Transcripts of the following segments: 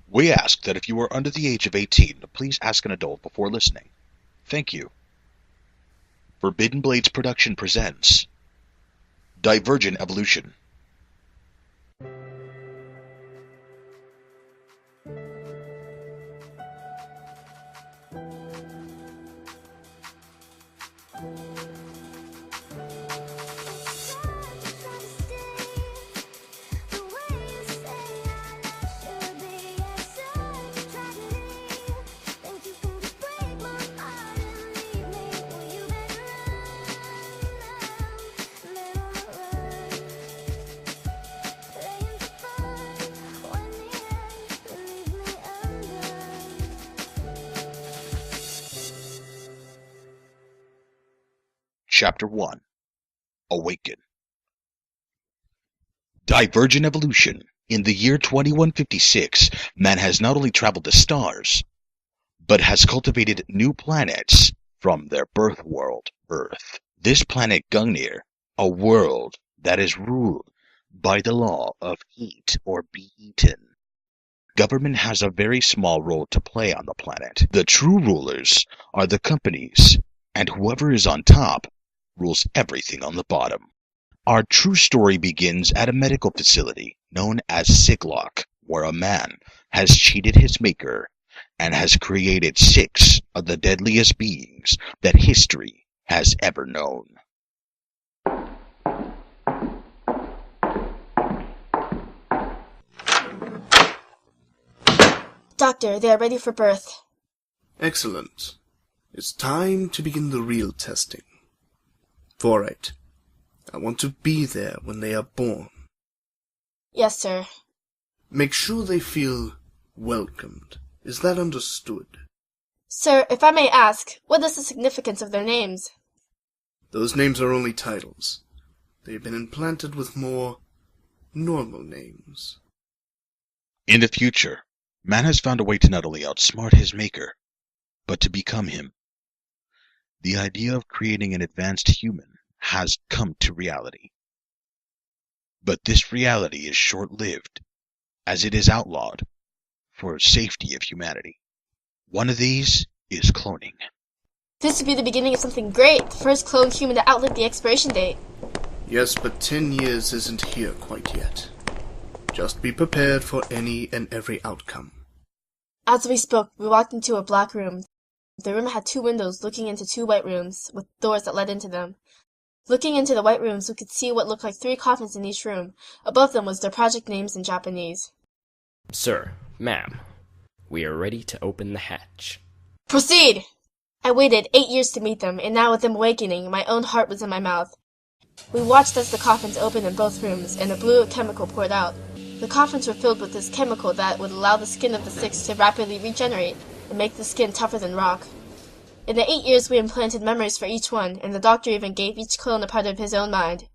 We ask that if you are under the age of 18, please ask an adult before listening. Thank you. Forbidden Blades Production presents Divergent Evolution. Chapter 1. Awaken. Divergent Evolution. In the year 2156, man has not only traveled the stars, but has cultivated new planets from their birth world, Earth. This planet Gungnir, a world that is ruled by the law of eat or be eaten. Government has a very small role to play on the planet. The true rulers are the companies, and whoever is on top rules everything on the bottom. Our true story begins at a medical facility known as Siglock, where a man has cheated his maker and has created 6 of the deadliest beings that history has ever known. Doctor, they are ready for birth. Excellent. It's time to begin the real testing. All right. I want to be there when they are born. Yes, sir. Make sure they feel welcomed. Is that understood? Sir, if I may ask, what is the significance of their names? Those names are only titles. They've been implanted with more normal names. In the future, man has found a way to not only outsmart his maker, but to become him. The idea of creating an advanced human has come to reality. But this reality is short-lived, as it is outlawed for safety of humanity. One of these is cloning. This would be the beginning of something great, the first cloned human to outlive the expiration date. Yes, but 10 years isn't here quite yet. Just be prepared for any and every outcome. As we spoke, we walked into a black room. The room had 2 windows looking into 2 white rooms, with doors that led into them. Looking into the white rooms, we could see what looked like 3 coffins in each room. Above them was their project names in Japanese. Sir, ma'am, we are ready to open the hatch. Proceed! I waited 8 years to meet them, and now with them awakening, my own heart was in my mouth. We watched as the coffins opened in both rooms, and a blue chemical poured out. The coffins were filled with this chemical that would allow the skin of the 6 to rapidly regenerate and make the skin tougher than rock. In the 8 years we implanted memories for each one, and the doctor even gave each clone a part of his own mind.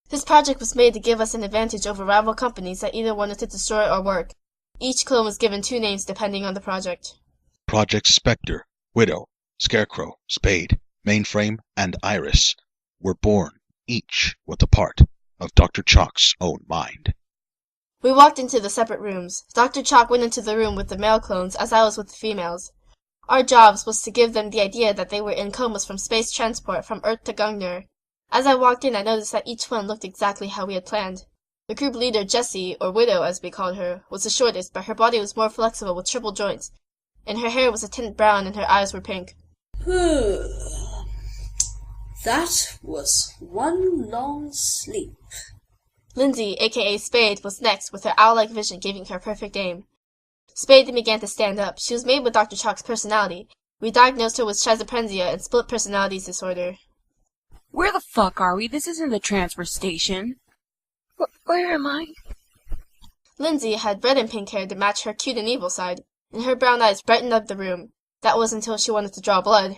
This project was made to give us an advantage over rival companies that either wanted to destroy or work. Each clone was given 2 names depending on the project. Project Spectre, Widow, Scarecrow, Spade, Mainframe, and Iris were born, each with a part of Dr. Chalk's own mind. We walked into the separate rooms. Dr. Chalk went into the room with the male clones as I was with the females. Our jobs was to give them the idea that they were in comas from space transport from Earth to Gungnir. As I walked in, I noticed that each one looked exactly how we had planned. The group leader, Jessie, or Widow as we called her, was the shortest, but her body was more flexible with triple joints, and her hair was a tint brown and her eyes were pink. That was one long sleep. Lindsay, aka Spade, was next, with her owl-like vision giving her perfect aim. Spade then began to stand up. She was made with Dr. Chalk's personality. We diagnosed her with schizophrenia and split personalities disorder. Where the fuck are we? This isn't the transfer station. Where am I? Lindsay had red and pink hair to match her cute and evil side, and her brown eyes brightened up the room. That was until she wanted to draw blood.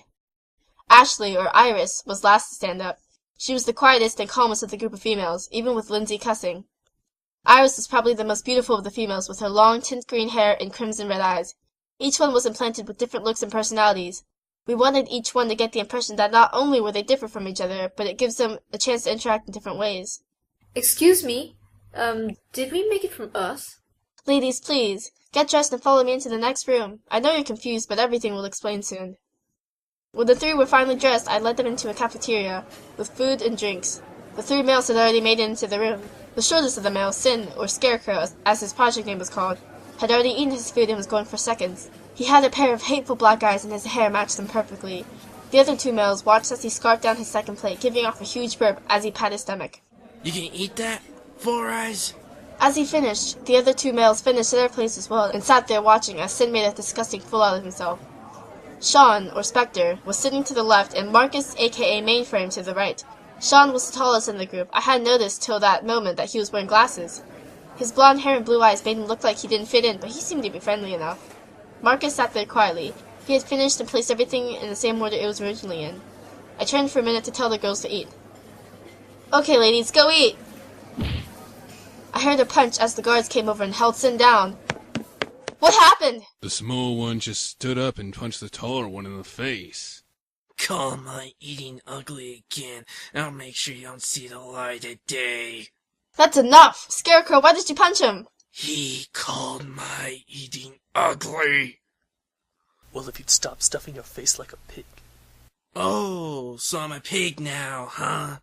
Ashley, or Iris, was last to stand up. She was the quietest and calmest of the group of females, even with Lindsay cussing. Iris was probably the most beautiful of the females, with her long tint green hair and crimson red eyes. Each one was implanted with different looks and personalities. We wanted each one to get the impression that not only were they different from each other, but it gives them a chance to interact in different ways. Excuse me, did we make it from Earth? Ladies, please, get dressed and follow me into the next room. I know you're confused, but everything will explain soon. When the three were finally dressed, I led them into a cafeteria, with food and drinks. The three males had already made it into the room. The shortest of the males, Sin, or Scarecrow, as his project name was called, had already eaten his food and was going for seconds. He had a pair of hateful black eyes and his hair matched them perfectly. The other two males watched as he scarfed down his second plate, giving off a huge burp as he pat his stomach. You can eat that, Four Eyes? As he finished, the other two males finished their plates as well and sat there watching as Sin made a disgusting fool out of himself. Sean, or Spectre, was sitting to the left and Marcus, aka Mainframe, to the right. Sean was the tallest in the group. I hadn't noticed till that moment that he was wearing glasses. His blonde hair and blue eyes made him look like he didn't fit in, but he seemed to be friendly enough. Marcus sat there quietly. He had finished and placed everything in the same order it was originally in. I turned for a minute to tell the girls to eat. Okay, ladies, go eat! I heard a punch as the guards came over and held Sin down. What happened? The small one just stood up and punched the taller one in the face. Call my eating ugly again, and I'll make sure you don't see the light of day. That's enough! Scarecrow, why did you punch him? He called my eating ugly. Well, if you'd stop stuffing your face like a pig. Oh, so I'm a pig now, huh?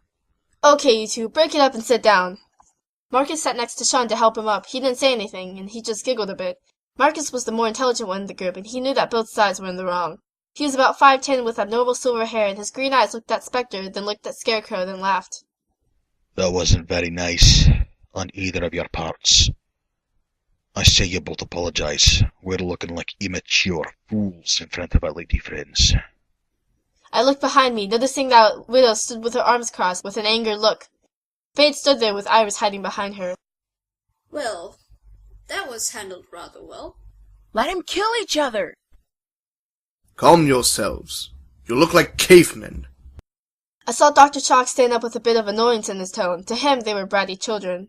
Okay, you two, break it up and sit down. Marcus sat next to Sean to help him up. He didn't say anything, and he just giggled a bit. Marcus was the more intelligent one in the group, and he knew that both sides were in the wrong. He was about 5'10" with abnormal silver hair, and his green eyes looked at Spectre, then looked at Scarecrow, then laughed. That wasn't very nice on either of your parts. I say you both apologize. We're looking like immature fools in front of our lady friends. I looked behind me, noticing that Widow stood with her arms crossed, with an angered look. Fate stood there with Iris hiding behind her. Well, that was handled rather well. Let him kill each other! Calm yourselves. You look like cavemen. I saw Dr. Chalk stand up with a bit of annoyance in his tone. To him, they were bratty children.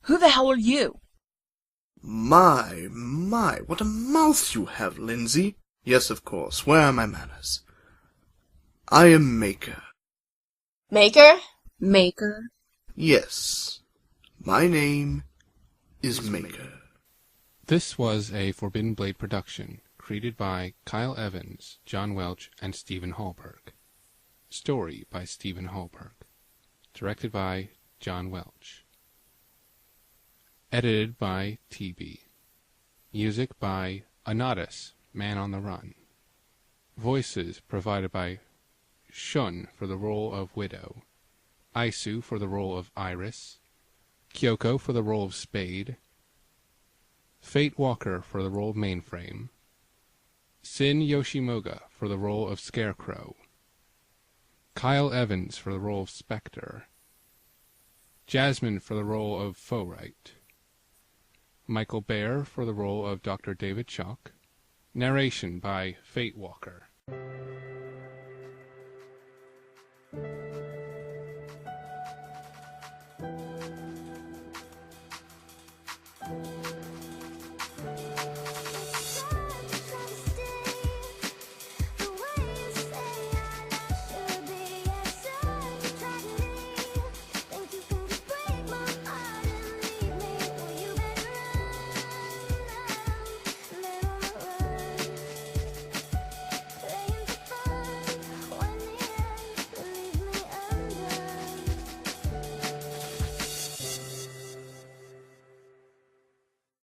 Who the hell are you? My, what a mouth you have, Lindsay. Yes, of course. Where are my manners? I am Maker. Maker? Maker. Yes. My name is Maker. This was a Forbidden Blade production, created by Kyle Evans, John Welch, and Stephen Hallberg. Story by Stephen Hallberg. Directed by John Welch. Edited by TB. Music by Anatus, Man on the Run. Voices provided by Shun for the role of Widow, Aisu for the role of Iris, Kyoko for the role of Spade, Fate Walker for the role of Mainframe, Sin Yoshimoga for the role of Scarecrow, Kyle Evans for the role of Spectre, Jasmine for the role of Fowright, Michael Baer for the role of Dr. David Chalk. Narration by Fate Walker.